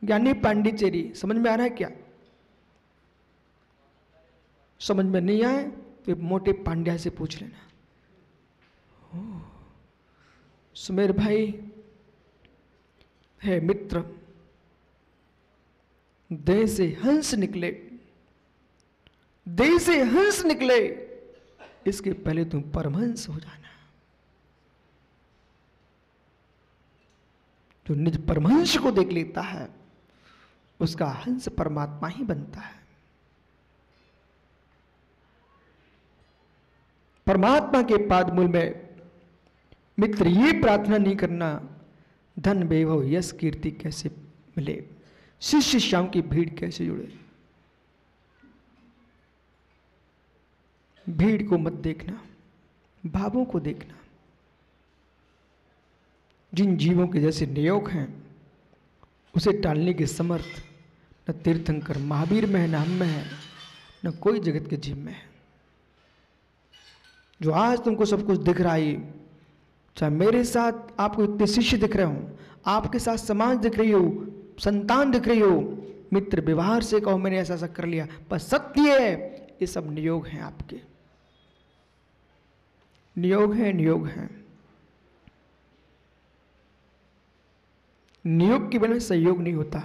ज्ञानी पांडिचेरी, समझ में आ रहा है क्या? समझ में नहीं आए तो मोटे पांड्या से पूछ लेना। सुमेर भाई है मित्र, देह से हंस निकले, देह से हंस निकले, इसके पहले तुम परमहंस हो जाना। जो निज परमहंस को देख लेता है उसका हंस परमात्मा ही बनता है। परमात्मा के पादमूल में मित्र ये प्रार्थना नहीं करना धन वैभव यश कीर्ति कैसे मिले, शिष्य श्याम की भीड़ कैसे जुड़े। भीड़ को मत देखना, भावों को देखना। जिन जीवों के जैसे नियोग हैं उसे टालने के समर्थ न तीर्थंकर महावीर में है, न हम में है, न कोई जगत के जीव में है। जो आज तुमको सब कुछ दिख रहा है, चाहे मेरे साथ आपको इतने शिष्य दिख रहे हो, आपके साथ समाज दिख रही हो, संतान दिख रही हो, मित्र व्यवहार से कहो मैंने ऐसा ऐसा कर लिया, पर सत्य है ये सब नियोग हैं, आपके नियोग हैं, नियोग हैं। नियोग के बिना सहयोग नहीं होता,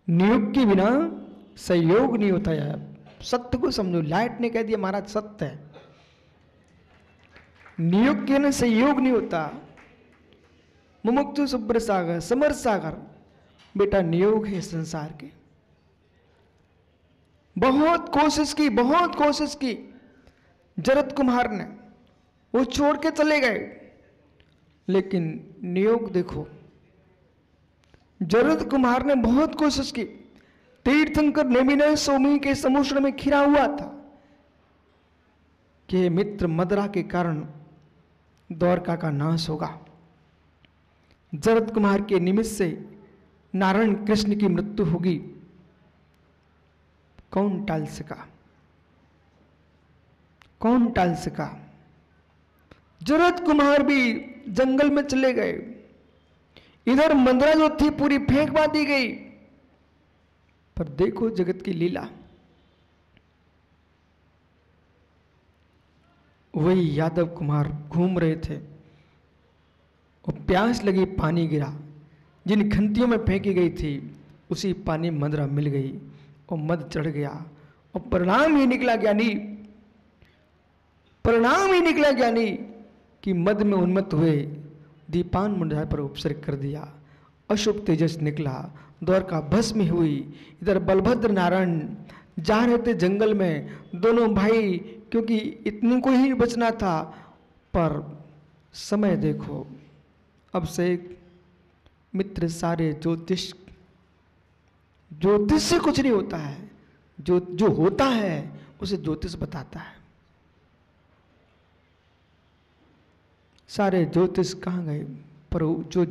नियोग के बिना सहयोग नहीं होता। यार सत्य को समझो, लाइट ने कह दिया महाराज सत्य है, नियोग के बिना सहयोग नहीं होता। मुमुक्षु सुब्र सागर समर सागर बेटा नियोग है संसार के। बहुत कोशिश की, बहुत कोशिश की जरद कुमार ने, वो छोड़ के चले गए, लेकिन नियोग देखो, जरद कुमार ने बहुत कोशिश की। तीर्थंकर नेमिनय सोमी के समुद्र में घिरा हुआ था कि मित्र मदरा के कारण द्वारका का नाश होगा। जरद कुमार के निमित्त से नारायण कृष्ण की मृत्यु होगी, कौन टाल सका, कौन टाल सका। जरद कुमार भी जंगल में चले गए, इधर मंदरा जो थी पूरी फेंकवा दी गई। पर देखो जगत की लीला, वही यादव कुमार घूम रहे थे और प्यास लगी, पानी गिरा, जिन खंतियों में फेंकी गई थी उसी पानी मंदरा मिल गई और मद चढ़ गया। और परिणाम ही निकला ज्ञानी, परिणाम ही निकला ज्ञानी कि मद में उन्मत्त हुए दीपान मुंडा पर उपसर्ग कर दिया, अशुभ तेजस निकला, द्वारका भस्म हुई। इधर बलभद्र नारायण जा रहे थे जंगल में, दोनों भाई, क्योंकि इतने को ही बचना था। पर समय देखो, अब से मित्र सारे ज्योतिष, ज्योतिष से कुछ नहीं होता है, जो होता है उसे ज्योतिष बताता है। सारे ज्योतिष कहाँ गए? पर जो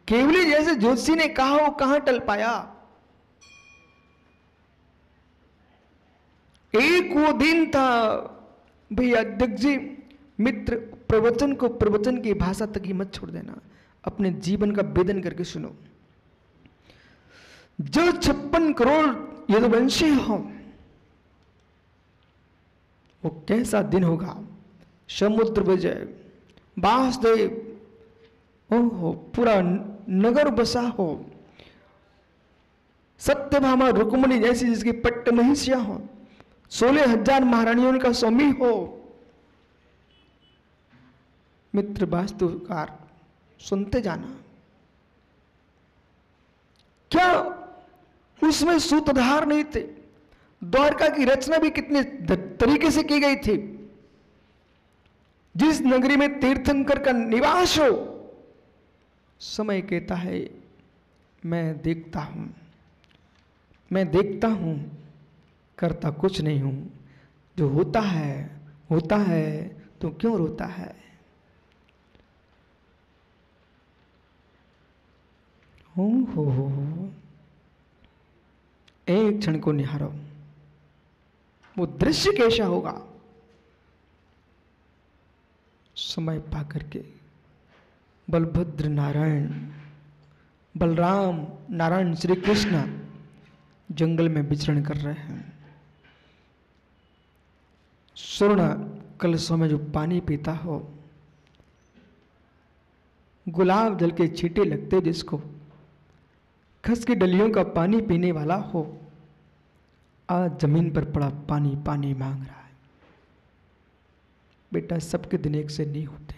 केवली जैसे ज्योतिषी ने कहा वो कहां टल पाया। एक वो दिन था भैया अध्यक्ष जी, मित्र प्रवचन को प्रवचन की भाषा तक ही मत छोड़ देना, अपने जीवन का वेदन करके सुनो। जो 56 करोड़ यदुवंशी हो, वो कैसा दिन होगा। समुद्र विजय, वासुदेव, ओहो पूरा नगर बसा हो, सत्यभामा रुक्मणी जैसी जिसकी पट्ट महिषिया हो, 16,000 महारानियों का स्वामी हो। मित्र वास्तुकार सुनते जाना, क्या उसमें सूत्रधार नहीं थे? द्वारका की रचना भी कितने तरीके से की गई थी। जिस नगरी में तीर्थंकर का निवास हो, समय कहता है मैं देखता हूं, मैं देखता हूं, करता कुछ नहीं हूं। जो होता है तो क्यों रोता है। हो एक क्षण को निहारो, वो दृश्य कैसा होगा। समय पा करके बलभद्र नारायण बलराम नारायण श्री कृष्ण जंगल में विचरण कर रहे हैं। स्वर्ण कलशों में जो पानी पीता हो, गुलाब जल के छींटे लगते जिसको, खस की डलियों का पानी पीने वाला हो, आज जमीन पर पड़ा पानी पानी मांग रहा है। बेटा सबके दिन एक से नहीं होते,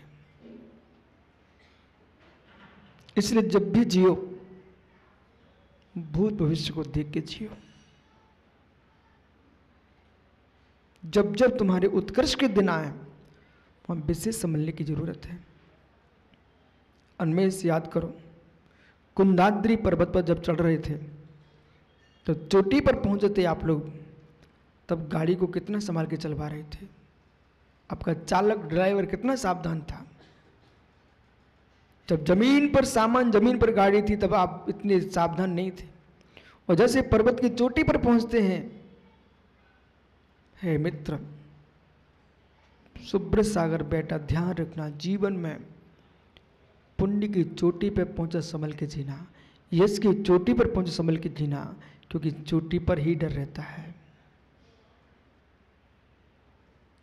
इसलिए जब भी जियो भूत भविष्य को देख के जियो। जब जब तुम्हारे उत्कर्ष के दिन आए वहां विशेष समझने की जरूरत है। अन्मेष याद करो, कुंदाद्री पर्वत पर जब चढ़ रहे थे तो चोटी पर पहुंचे थे आप लोग, तब गाड़ी को कितना संभाल के चलवा रहे थे, आपका चालक ड्राइवर कितना सावधान था। जब जमीन पर सामान, जमीन पर गाड़ी थी, तब आप इतने सावधान नहीं थे। और जैसे पर्वत की चोटी पर पहुंचते हैं, हे मित्र सुब्रत सागर बेटा, ध्यान रखना, जीवन में पुण्य की चोटी पर पहुंचा संभल के जीना, यश की चोटी पर पहुंचा संभल के जीना, क्योंकि चोटी पर ही डर रहता है।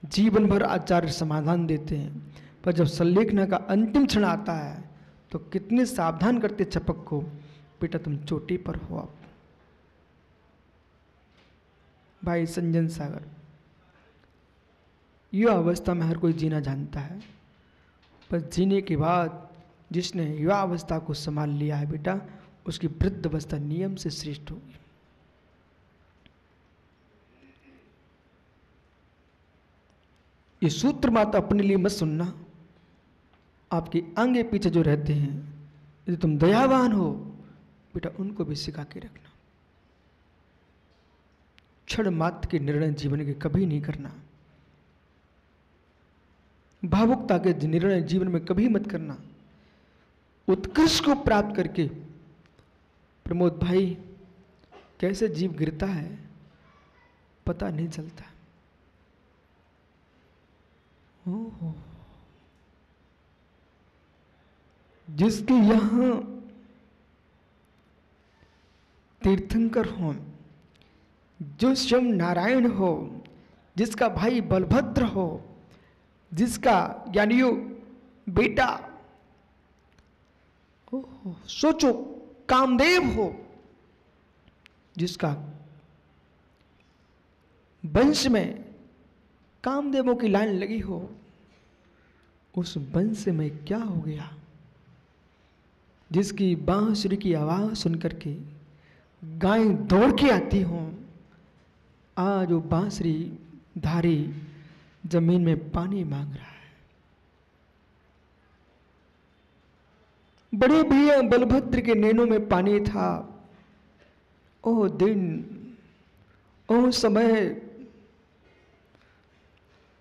जीवन भर आचार्य समाधान देते हैं, पर जब संलेखना का अंतिम क्षण आता है तो कितने सावधान करते चपक को, बेटा तुम चोटी पर हो। आप भाई संजन सागर, युवा अवस्था में हर कोई जीना जानता है, पर जीने के बाद जिसने युवा अवस्था को संभाल लिया है बेटा, उसकी वृद्ध अवस्था नियम से श्रेष्ठ होगी। ये सूत्र माता अपने लिए मत सुनना, आपके आगे पीछे जो रहते हैं, यदि तुम दयावान हो बेटा उनको भी सिखा के रखना। क्षण मात्र के निर्णय जीवन के कभी नहीं करना, भावुकता के निर्णय जीवन में कभी मत करना। उत्कृष्ट को प्राप्त करके प्रमोद भाई कैसे जीव गिरता है पता नहीं चलता। ओहो, जिसके यहां तीर्थंकर हो, जो स्वयं नारायण हो, जिसका भाई बलभद्र हो, जिसका ज्ञानियों बेटा ओहो सोचो कामदेव हो, जिसका वंश में कामदेवों की लाइन लगी हो, उस वंश में क्या हो गया, जिसकी बांसुरी की आवाज सुनकर के गाय दौड़ के आती हों, आज वो बांसुरी धारी जमीन में पानी मांग रहा है। बड़े भैया बलभद्र के नैनों में पानी था। ओह दिन, ओह समय,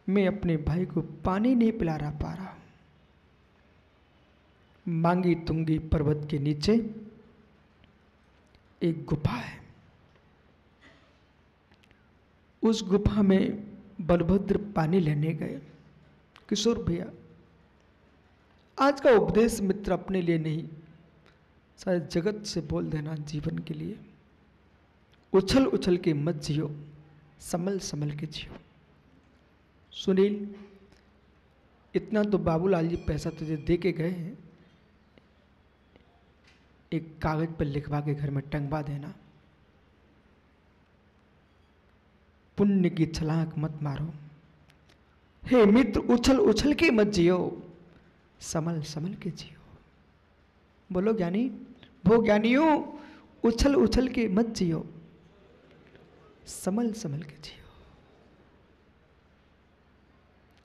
मैं अपने भाई को पानी नहीं पिला पा रहा। मांगी तुंगी पर्वत के नीचे एक गुफा है, उस गुफा में बलभद्र पानी लेने गए। किशोर भैया, आज का उपदेश मित्र अपने लिए नहीं, शायद जगत से बोल देना जीवन के लिए। उछल उछल के मत जियो, संभल संभल के जियो। सुनील, इतना तो बाबूलाल जी पैसा तुझे दे के गए हैं, एक कागज पर लिखवा के घर में टंगवा देना। पुण्य की छलांग मत मारो। हे मित्र, उछल उछल के मत जियो, संभल संभल के जियो। बोलो ज्ञानी, वो ज्ञानियों, उछल उछल के मत जियो, संभल संभल के जियो।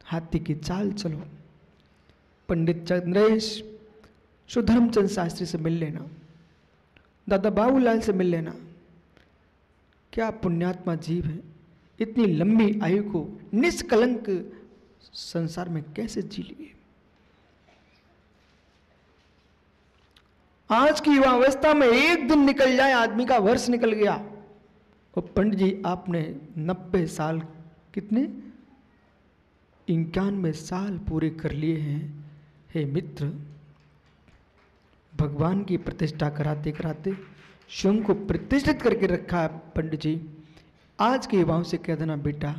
हाथी की चाल चलो। पंडित चंद्रेश सुधर्मचंद शास्त्री से मिल लेना, दादा बाबूलाल से मिल लेना। क्या पुण्यात्मा जीव है, इतनी लंबी आयु को निष्कलंक संसार में कैसे जी लिए। आज की युवावस्था में एक दिन निकल जाए आदमी का वर्ष निकल गया। और पंडित जी आपने 90 साल, कितने 91 साल पूरे कर लिए हैं। हे मित्र, भगवान की प्रतिष्ठा कराते कराते स्वयं को प्रतिष्ठित करके रखा है पंडित जी। आज के युवाओं से कह देना, बेटा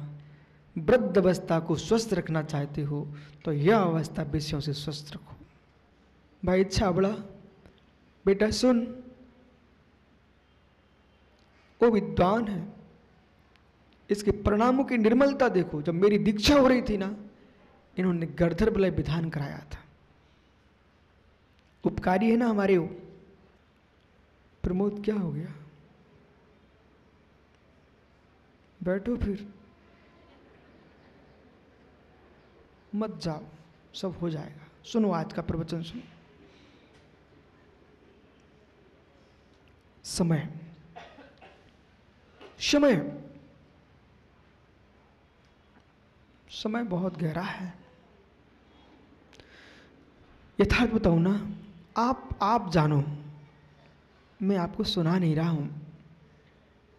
वृद्ध अवस्था को स्वस्थ रखना चाहते हो तो यह अवस्था विषयों से स्वस्थ रखो। भाई छाबड़ा, बेटा सुन, वो विद्वान है, इसके परिणामों की निर्मलता देखो। जब मेरी दीक्षा हो रही थी ना, इन्होंने गणधर बलय विधान कराया था। उपकारी है ना हमारे वो। प्रमोद क्या हो गया? बैठो फिर, मत जाओ, सब हो जाएगा। सुनो आज का प्रवचन सुनो। समय समय समय बहुत गहरा है। यथार्थ बताऊं ना, आप जानो, मैं आपको सुना नहीं रहा हूं,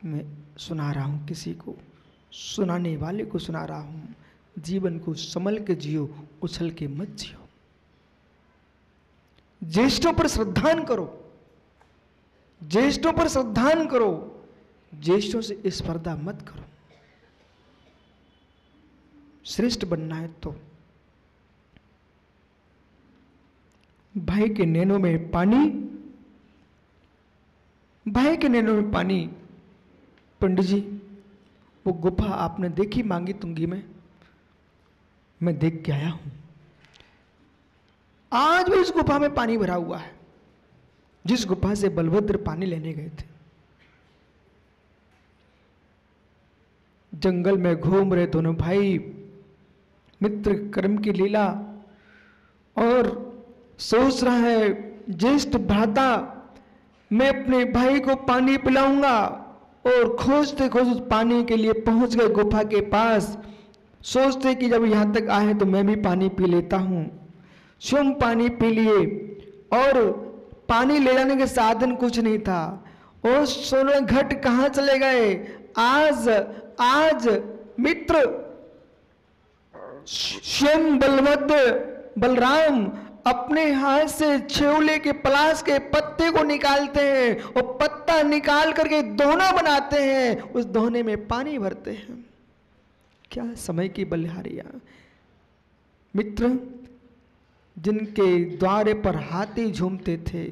मैं सुना रहा हूं किसी को, सुनाने वाले को सुना रहा हूं। जीवन को संभल के जियो, उछल के मत जियो। ज्येष्ठों पर श्रद्धान करो, ज्येष्ठों पर श्रद्धान करो, ज्येष्ठों से स्पर्धा मत करो। श्रेष्ठ बनना है तो भाई के नैनों में पानी, भाई के नैनों में पानी। पंडित जी, वो गुफा आपने देखी मांगी तुंगी में, मैं देख के आया हूं। आज भी उस गुफा में पानी भरा हुआ है, जिस गुफा से बलभद्र पानी लेने गए थे। जंगल में घूम रहे दोनों भाई, मित्र कर्म की लीला, और सोच रहा है ज्येष्ठ भ्राता मैं अपने भाई को पानी पिलाऊंगा, और खोजते खोजते पानी के लिए पहुंच गए गुफा के पास। सोचते कि जब यहां तक आए तो मैं भी पानी पी लेता हूं। स्वयं पानी पी लिए, और पानी ले जाने के साधन कुछ नहीं था। और सोने घट कहां चले गए? आज मित्र स्वयं बलराम अपने हाथ से छेवले के पलाश के पत्ते को निकालते हैं, और पत्ता निकाल करके दोना बनाते हैं, उस दोने में पानी भरते हैं। क्या समय की बलिहारियां। मित्र, जिनके द्वारे पर हाथी झूमते थे,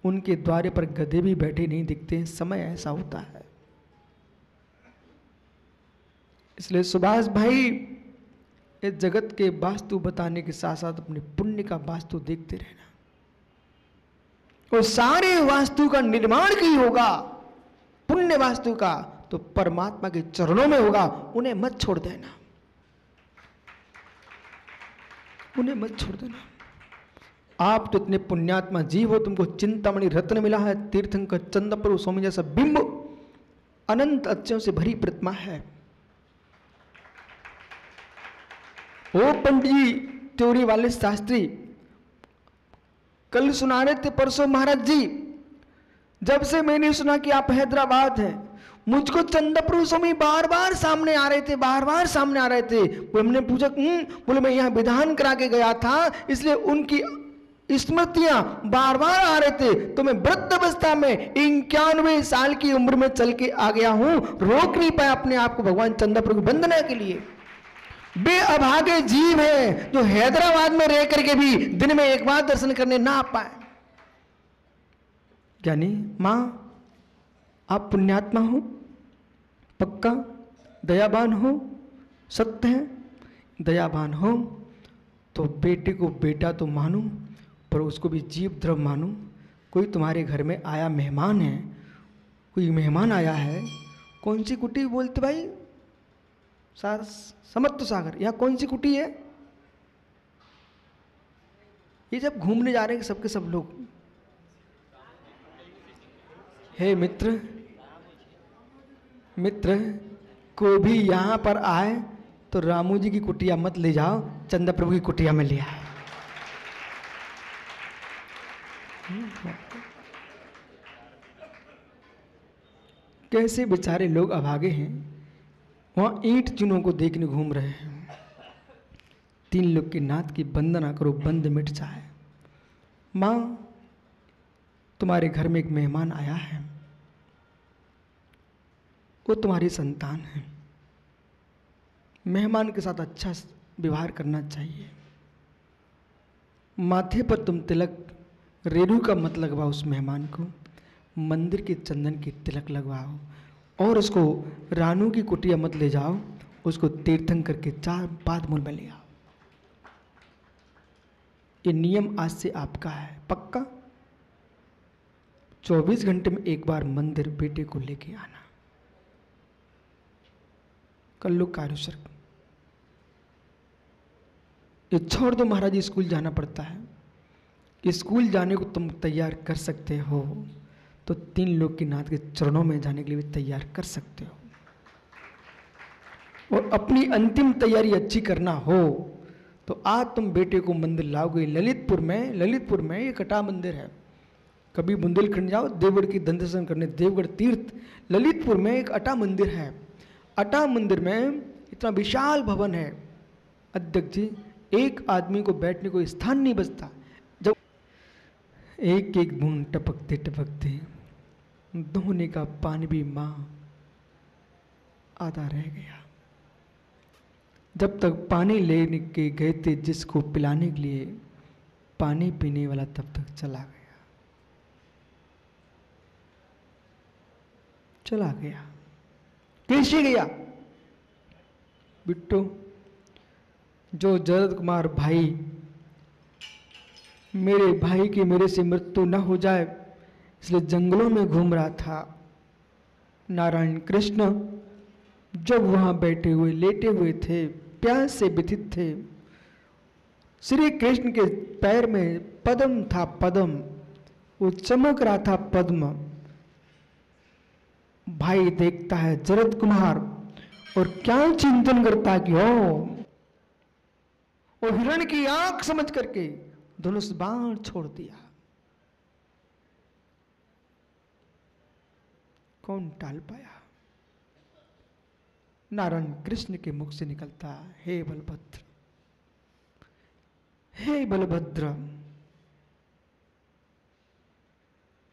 उनके द्वारे पर गधे भी बैठे नहीं दिखते हैं। समय ऐसा होता है। इसलिए सुभाष भाई, इस जगत के वास्तु बताने के साथ साथ अपने पुण्य का वास्तु देखते रहना। और सारे वास्तु का निर्माण की होगा, पुण्य वास्तु का, तो परमात्मा के चरणों में होगा। उन्हें मत छोड़ देना, उन्हें मत छोड़ देना। आप तो इतने पुण्यात्मा जीव हो, तुमको चिंतामणि रत्न मिला है, तीर्थंकर चंद्रप्रभु स्वामी जैसा बिंब, अनंत अच्छों से भरी प्रतिमा है। ओ पंडित जी, त्योरी वाले शास्त्री, कल सुना रहे थे, परसों महाराज जी, जब से मैंने सुना कि आप हैदराबाद हैं, मुझको चंद्रप्रभु स्वामी बार बार सामने आ रहे थे, बार बार सामने आ रहे थे। वो हमने पूछा, बोले मैं यहाँ विधान करा के गया था, इसलिए उनकी स्मृतियां बार बार आ रहे थे। तो मैं वृद्ध अवस्था में 91 साल की उम्र में चल के आ गया हूं, रोक नहीं पाया अपने आप को भगवान चंद्रप्रभु की वंदना के लिए। बे अभागे जीव है जो हैदराबाद में रह करके भी दिन में एक बार दर्शन करने ना आ पाए। ज्ञानी मां, आप पुण्यात्मा हो, पक्का दयावान हो, सत्य है, दयावान हो तो बेटे को बेटा तो मानूं, पर उसको भी जीव द्रव मानूं। कोई तुम्हारे घर में आया मेहमान है, कोई मेहमान आया है, कौन सी कुटी बोलते भाई? समर्थ सागर, यहाँ कौन सी कुटी है? ये जब घूमने जा रहे हैं सबके सब लोग, हे मित्र, मित्र कोई भी यहाँ पर आए तो रामू जी की कुटिया मत ले जाओ, चंद्र प्रभु की कुटिया में ले आओ। कैसे बेचारे लोग अभागे हैं, वहां ईंट चूनों को देखने घूम रहे हैं। 3 लोग के नाथ की वंदना करो, बंद मिट जाए। मां, तुम्हारे घर में एक मेहमान आया है, वो तुम्हारी संतान है। मेहमान के साथ अच्छा व्यवहार करना चाहिए। माथे पर तुम तिलक, रेणु का मत लगवाओ उस मेहमान को, मंदिर के चंदन की तिलक लगवाओ, और उसको रानू की कुटिया मत ले जाओ, उसको तीर्थंकर के 4 पाद मूल में ले आओ। ये नियम आज से आपका है, पक्का। 24 घंटे में एक बार मंदिर बेटे को लेके आना। कर लो कार्य सर। ये छोड़ दो महाराज, स्कूल जाना पड़ता है। स्कूल जाने को तुम तैयार कर सकते हो तो 3 लोग के नाथ के चरणों में जाने के लिए भी तैयार कर सकते हो। और अपनी अंतिम तैयारी अच्छी करना हो तो आज तुम बेटे को मंदिर लाओगे। ललितपुर में ये कटा मंदिर है। कभी बुंदेलखंड जाओ, देवगढ़ की दंतदर्शन करने, देवगढ़ तीर्थ, ललितपुर में एक अटा मंदिर है। अटा मंदिर में इतना विशाल भवन है अध्यक्ष जी, एक आदमी को बैठने को स्थान नहीं बचता। जब एक एक बूंद टपकते टपकते धोने का पानी भी मां आधा रह गया। जब तक पानी लेने के गए थे जिसको पिलाने के लिए, पानी पीने वाला तब तक चला गया। कैसे गया बिट्टू? जो जरद कुमार भाई, मेरे भाई की मेरे से मृत्यु न हो जाए इसलिए जंगलों में घूम रहा था, नारायण कृष्ण जब वहां बैठे हुए लेटे हुए थे, प्यास से व्यथित थे, श्री कृष्ण के पैर में पद्म था, पद्म, वो चमक रहा था पद्म। भाई देखता है जरद कुमार और क्या चिंतन करता कि वो हिरण की आंख समझ करके धनुष बाण छोड़ दिया। कौन टाल पाया? नारायण कृष्ण के मुख से निकलता, हे बलभद्र, हे बलभद्र,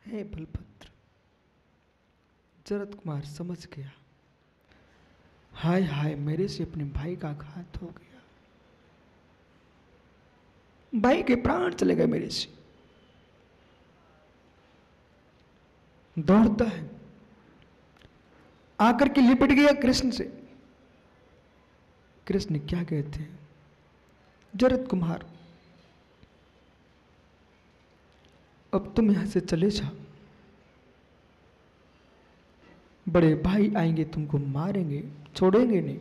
हे बलभद्र। जरद कुमार समझ गया, हाय हाय मेरे से अपने भाई का घात हो गया, भाई के प्राण चले गए मेरे से। दौड़ता है, आकर के लिपट गया कृष्ण से। कृष्ण क्या कहते हैं? जरद कुमार अब तुम यहां से चले जाओ, बड़े भाई आएंगे तुमको मारेंगे, छोड़ेंगे नहीं।